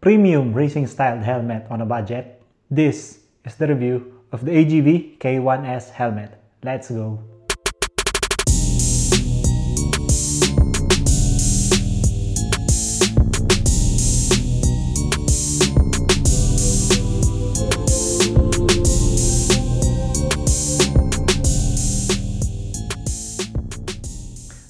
premium racing styled helmet on a budget. This is the review of the AGV K1S helmet. Let's go!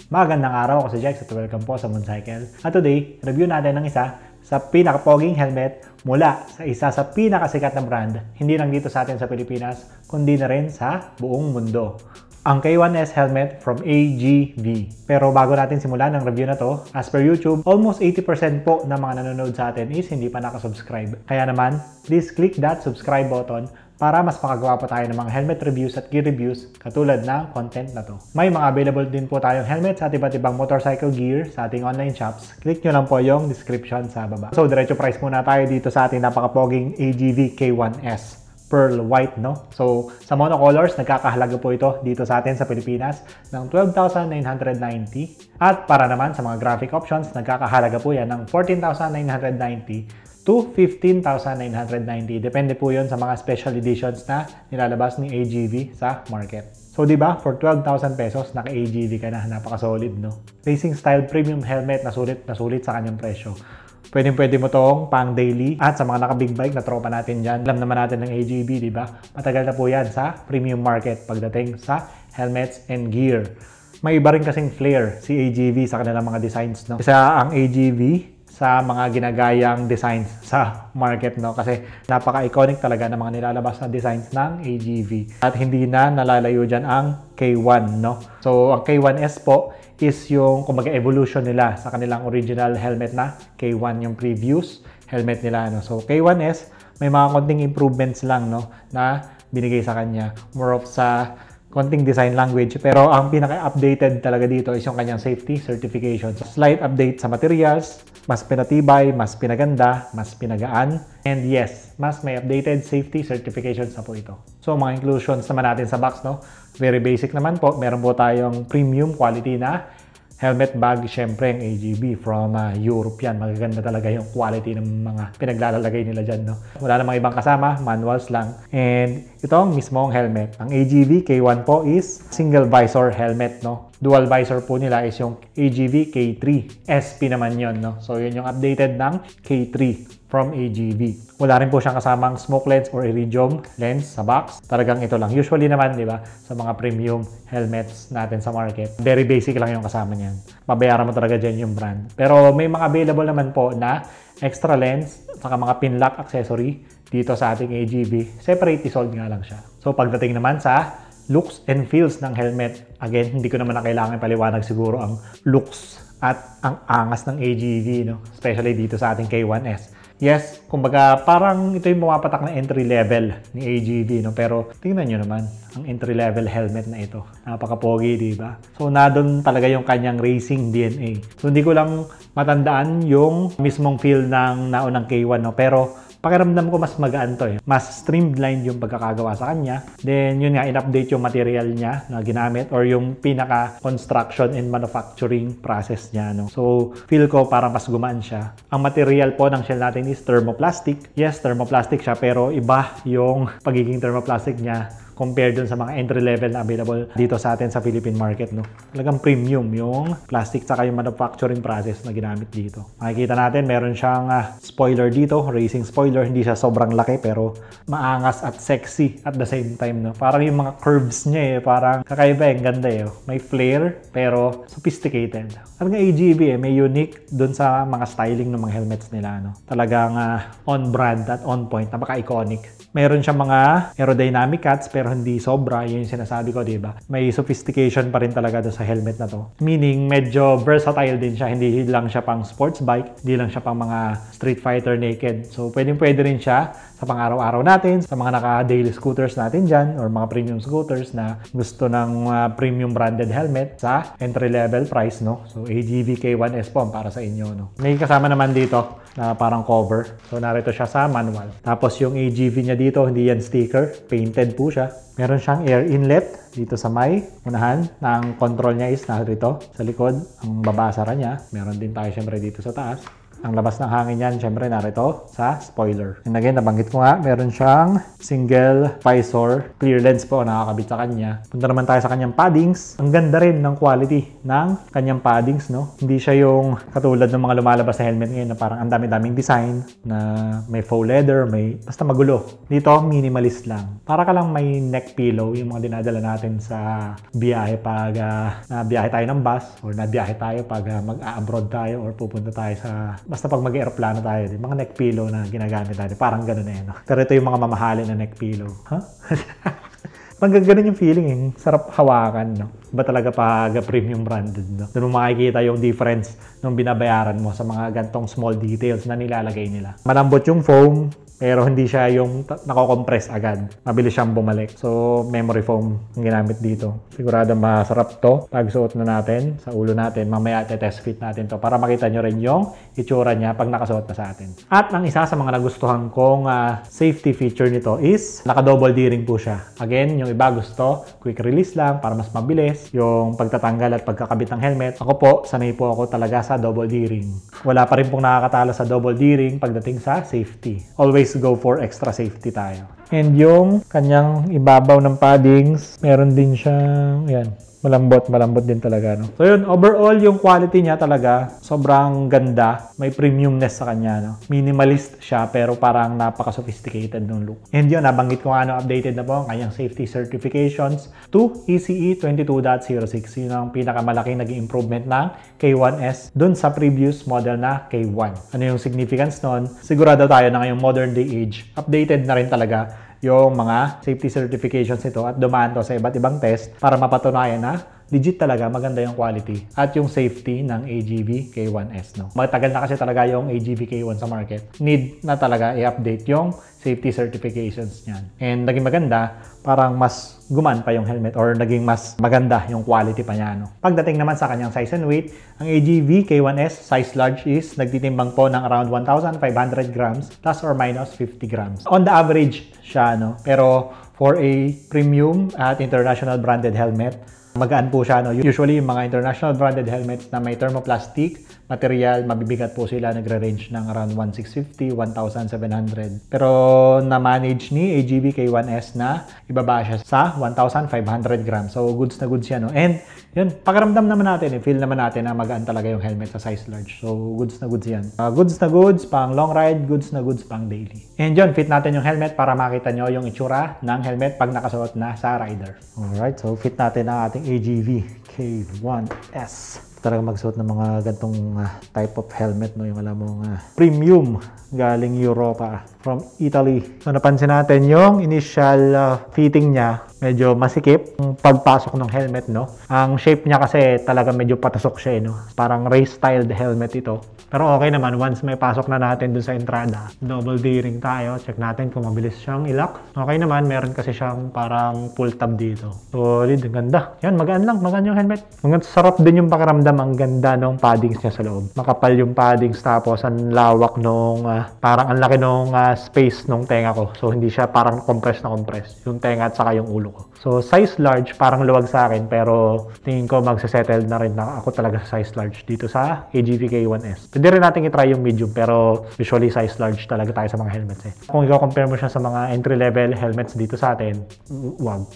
Magandang araw, ako si Jax at welcome po sa Mooncycle. At today, review natin ng isa sa pinaka-poging helmet mula sa isa sa pinakasikat na brand, hindi lang dito sa atin sa Pilipinas, kundi na rin sa buong mundo. Ang K1S helmet from AGV. Pero bago natin simulan ang review na to, as per YouTube, almost 80% po ng mga nanonood sa atin is hindi pa nakasubscribe. Kaya naman, please click that subscribe button para mas makagawa pa tayo ng mga helmet reviews at gear reviews katulad ng content na to. May mga available din po tayong helmets at iba't ibang motorcycle gear sa ating online shops. Click nyo lang po yung description sa baba. So, diretso price muna tayo dito sa ating napaka-poging AGV K1S. Pearl white, no? So, sa monocolors, nagkakahalaga po ito dito sa atin sa Pilipinas ng 12,990. At para naman sa mga graphic options, nagkakahalaga po yan ng 14,990 to 15,990. Depende po yun sa mga special editions na nilalabas ni AGV sa market. So, di ba, for 12,000 pesos, naka-AGV ka na. Napaka-solid, no? Racing style premium helmet na sulit sa kanyang presyo. Pwede mo tong pang daily at sa mga naka-big bike na tropa natin dyan. Alam naman natin ng AGV, di ba? Matagal na po yan sa premium market pagdating sa helmets and gear. May iba rin kasing flair si AGV sa kanilang mga designs, no? Isa ang AGV sa mga ginagayang designs sa market, no? Kasi napaka-iconic talaga ng mga nilalabas na designs ng AGV. At hindi na nalalayo dyan ang K1, no? So, ang K1S po is yung kumbaga evolution nila sa kanilang original helmet na K1, yung previous helmet nila, no? So, K1S, may mga konting improvements lang, no, na binigay sa kanya. More of sa konting design language, pero ang pinaka-updated talaga dito is yung kanyang safety certification. So, slight update sa materials, mas pinatibay, mas pinaganda, mas pinagaan, and yes, mas may updated safety certifications na po ito. So, mga inclusions naman natin sa box, no? Very basic naman po. Meron po tayong premium quality na helmet bag, syempre ang AGV from Europe yan. Magaganda talaga yung quality ng mga pinaglalagay nila dyan, no? Wala namang ibang kasama, manuals lang. And itong mismong helmet, ang AGV K1 po is single visor helmet, no? Dual visor po nila is yung AGV K3. SP naman yon, no? So, yun yung updated ng K3 from AGV. Wala rin po siyang kasamang smoke lens or iridium lens sa box. Talagang ito lang. Usually naman, di ba, sa mga premium helmets natin sa market, very basic lang yung kasama niyan. Mabayaran mo talaga dyan yung brand. Pero may mga available naman po na extra lens saka mga pin lock accessory dito sa ating AGV. Separately sold nga lang siya. So, pagdating naman sa looks and feels ng helmet, again, hindi ko naman na kailangan paliwanag siguro ang looks at ang angas ng AGV, no? Especially dito sa ating K1S. Yes, kumbaga parang ito yung pumapatak na entry level ni AGV, no? Pero tingnan nyo naman ang entry level helmet na ito. Napaka-pogi, di ba? So, nadun talaga yung kanyang racing DNA. So, hindi ko lang matandaan yung mismong feel ng naunang K1, no? Pero pakiramdam ko mas magaan to, eh. Mas streamlined yung pagkakagawa sa kanya. Then, yun nga, in-update yung material niya na ginamit or yung pinaka-construction and manufacturing process niya, no? So, feel ko parang mas gumaan siya. Ang material po ng shell natin is thermoplastic. Yes, thermoplastic siya, pero iba yung pagiging thermoplastic niya compared dun sa mga entry-level na available dito sa atin sa Philippine market, no? Talagang premium yung plastic saka yung manufacturing process na ginamit dito. Makikita natin, meron siyang spoiler dito, racing spoiler. Hindi siya sobrang laki pero maangas at sexy at the same time, no? Parang yung mga curves niya, parang kakaiba, yung ganda, eh. May flair pero sophisticated. At nga AGV, may unique dun sa mga styling ng mga helmets nila, no? Talagang on brand at on point, napaka-iconic. Meron siyang mga aerodynamic cuts pero hindi sobra. Yun yung sinasabi ko, diba? May sophistication pa rin talaga doon sa helmet na to. Meaning, medyo versatile din siya. Hindi lang siya pang sports bike. Hindi lang siya pang mga street fighter naked. So, pwede rin siya sa pang-araw-araw natin, sa mga naka-daily scooters natin dyan, or mga premium scooters na gusto ng premium branded helmet sa entry-level price, no? So, AGV K1S po para sa inyo, no? May kasama naman dito na parang cover. So, narito siya sa manual. Tapos, yung AGV niya dito, hindi yan sticker. Painted po siya. Meron siyang air inlet dito sa may unahan. Ang control niya is narito sa likod. Ang babasara niya. Meron din tayo syempre dito sa taas. Ang labas ng hangin yan, syempre narito sa spoiler. And again, nabanggit ko nga, meron siyang single visor, clear lens po nakakabit sa kanya. Punta naman tayo sa kanyang paddings. Ang ganda rin ng quality ng kanyang paddings, no? Hindi siya yung katulad ng mga lumalabas na helmet ngayon na parang ang dami-daming design na may faux leather, may basta magulo. Dito, minimalist lang. Para ka lang may neck pillow, yung mga dinadala natin sa biyahe pag nabiyahe tayo ng bus or nabiyahe tayo pag mag-abroad tayo or pupunta tayo sa basta pag mag-aeroplano tayo, di, mga neck pillow na ginagamit natin. Parang ganun eh, no? Pero ito yung mga mamahalin na neck pillow. Huh? Pag ganun yung feeling eh. Sarap hawakan, no? Ba talaga pag premium branded, no? Doon mo makikita yung difference nung binabayaran mo sa mga gantong small details na nilalagay nila. Malambot yung foam, pero hindi siya yung nako-compress agad. Mabilis siyang bumalik. So, memory foam ang ginamit dito. Sigurado masarap to pag suot na natin sa ulo natin. Mamaya test fit natin to para makita nyo rin yung itsura niya pag nakasuot na sa atin. At ang isa sa mga nagustuhan kong safety feature nito is naka-double D-ring po siya. Again, yung iba gusto, quick release lang para mas mabilis yung pagtatanggal at pagkakabit ng helmet. Ako po, sanay po ako talaga sa double D-ring. Wala pa rin pong nakakatalo sa double D-ring pagdating sa safety. Always go for extra safety tayo. And yung kanyang ibabaw ng paddings, meron din siyang, yan, malambot din talaga, no? So yun, overall yung quality niya talaga sobrang ganda. May premiumness sa kanya, no? Minimalist siya pero parang napaka-sophisticated ng look. And yun, nabanggit ko nga, no, updated na po ang kanyang safety certifications to ECE 22.06. Yun ang pinakamalaking naging improvement ng K1S dun sa previous model na K1. Ano yung significance nun? Sigurado tayo na ngayong modern day age, updated na rin talaga yung mga safety certifications nito at dumaan to sa iba't ibang test para mapatunayan na legit talaga maganda yung quality at yung safety ng AGV K1S, no? Matagal na kasi talaga yung AGV K1 sa market. Need na talaga i-update yung safety certifications niyan. And naging maganda, parang mas guman pa yung helmet or naging mas maganda yung quality pa niya, no? Pagdating naman sa kanyang size and weight, ang AGV K1S size large is nagtitimbang po ng around 1,500 grams plus or minus 50 grams. On the average siya, no? Pero for a premium at international branded helmet, magaan po siya, no? Usually, yung mga international branded helmets na may thermoplastic material, mabibigat po sila, nagre-range ng around 1,650, 1,700. Pero na-manage ni AGV K1S na ibaba siya sa 1,500 grams. So, goods na goods yan, no? And, yun, pakiramdam naman natin, feel naman natin na magaan talaga yung helmet sa size large. So, goods na goods yan. Goods na goods pang long ride, goods na goods pang daily. And yun, fit natin yung helmet para makita nyo yung itsura ng helmet pag nakasuot na sa rider. Alright, so fit natin ang ating AGV K1S. Talaga magsuot ng mga gantong type of helmet, no? Yung alam mo premium galing Europa from Italy. So napansin natin yung initial fitting niya, medyo masikip yung pagpasok ng helmet, no? Ang shape niya kasi talaga medyo patasok siya, no? Parang race styled helmet ito. Pero okay naman, once may pasok na natin dun sa entrada, double D-ring tayo, check natin kung mabilis siyang ilak. Okay naman, meron kasi siyang parang pull tab dito. Solid, ganda. Yan, magaan lang, magaan yung helmet. Sarap din yung pakiramdam, ang ganda ng paddings niya sa loob. Makapal yung paddings, tapos ang lawak nung, parang ang laki nung space nung tenga ko. So, hindi siya parang compress na compress. Yung tenga at saka yung ulo ko. So, size large, parang luwag sa akin, pero tingin ko magsasettle na rin na ako talaga sa size large dito sa AGV K1S. Pwede rin natin i-try yung medium, pero usually size large talaga tayo sa mga helmets eh. Kung i-compare mo siya sa mga entry-level helmets dito sa atin, wag.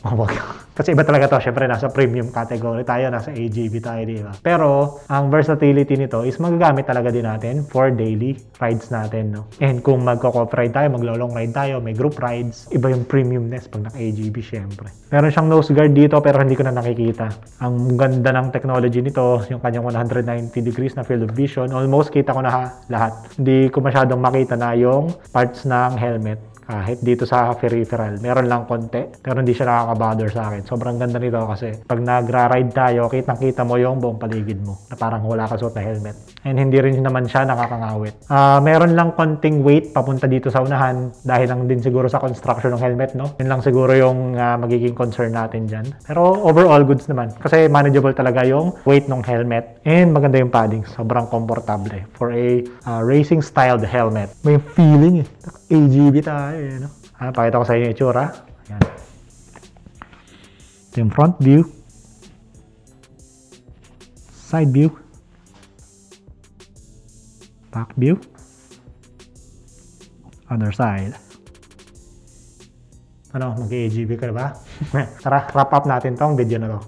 Kasi iba talaga to. Syempre, nasa premium category tayo, nasa AGV tayo, di ba? Pero, ang versatility nito is magagamit talaga din natin for daily rides natin, no? And kung magko-off ride tayo, maglo-long ride tayo, may group rides, iba yung premiumness pag naka-AGV, syempre. Meron siyang nose guard dito, pero hindi ko na nakikita. Ang ganda ng technology nito, yung kanyang 190 degrees na field of vision, almost kita ko na lahat. Hindi ko masyadong makita na yung parts ng helmet. Kahit dito sa peripheral, meron lang konti, pero hindi siya nakaka-bother sa akin. Sobrang ganda nito kasi pag nagra-ride tayo, kitang-kita mo yung buong paligid mo na parang wala ka suot na helmet. And hindi rin naman siya nakakangawit. Meron lang konting weight papunta dito sa unahan dahil lang din siguro sa construction ng helmet, no? Yun lang siguro yung magiging concern natin dyan. Pero overall, goods naman. Kasi manageable talaga yung weight ng helmet. And maganda yung padding. Sobrang komportable for a racing styled helmet. May feeling eh. AGV tayo. No? Pakita ko sa inyo yung itsura. Ayan. Ito yung front view. Side view. Back view. Other side. Ano, mag-AGB ka na ba? Tara, wrap up natin tong video na to.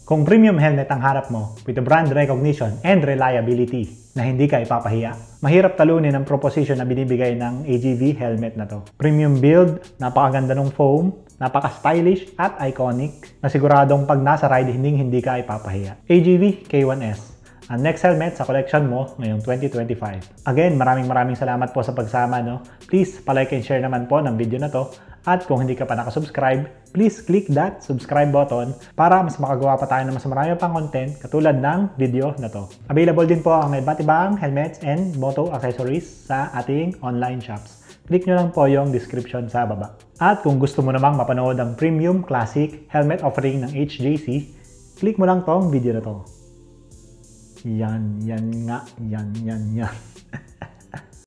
Kung premium helmet ang harap mo with the brand recognition and reliability na hindi ka ipapahiya, mahirap talunin ang proposition na binibigay ng AGV helmet na to. Premium build, napakaganda ng foam, napaka-stylish at iconic na siguradong pag nasa ride hindi ka ipapahiya. AGV K1S, ang next helmet sa collection mo ngayong 2025. Again, maraming salamat po sa pagsama. No? Please, palike and share naman po ng video na to. At kung hindi ka pa nakasubscribe, please click that subscribe button para mas makagawa pa tayo ng mas marami pang content katulad ng video na to. Available din po ang iba't ibang helmets and moto accessories sa ating online shops. Click nyo lang po yung description sa baba. At kung gusto mo namang mapanood ang premium classic helmet offering ng HJC, click mo lang tong video na to. Yan nga, yan.